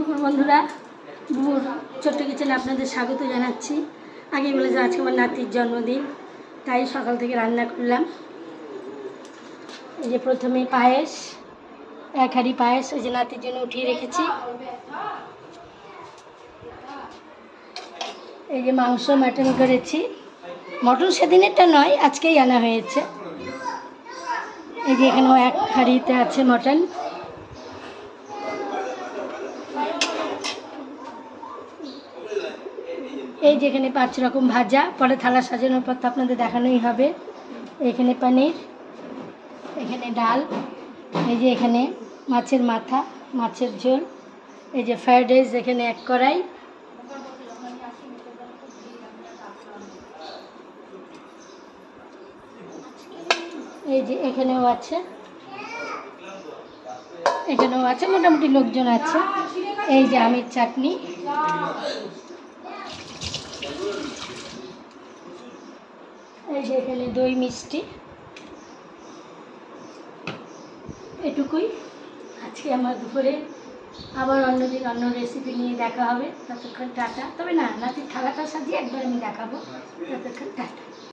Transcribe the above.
দুপুর বন্ধুরা, দুপুর ছোট্ট কিচেনে আপনাদের স্বাগত জানাচ্ছি। আগে বলে যে আজকে আমার নাতির জন্মদিন, তাই সকাল থেকে রান্না করলাম। এই যে প্রথমে পায়েস, এক হাঁড়ি পায়েস ওই যে নাতির জন্য উঠিয়ে রেখেছি। এই যে মাংস মাটন করেছি, মটন সেদিনেরটা নয়, আজকেই আনা হয়েছে। এই যে এখানেও এক হাঁড়িতে আছে মটন। এই যে এখানে 5 রকম ভাজা, পরে থালা সাজানোর পর তো আপনাদের দেখানোই হবে। এখানে পনির, এখানে ডাল, এই যে এখানে মাছের মাথা, মাছের ঝোল, এই যে ফ্রাইড রাইস এখানে এক কড়াই, এই যে এখানেও আছে, মোটামুটি লোকজন আছে। এই যে আমের চাটনি, এই যে এখানে দই মিষ্টি, এটুকুই আজকে আমার দুপুরে। আবার অন্যদিন অন্য রেসিপি নিয়ে দেখা হবে। ততক্ষণ টাটা। তবে না, নাতির থালাটা সাজিয়ে একবার আমি দেখাবো। ততক্ষণ টাটা।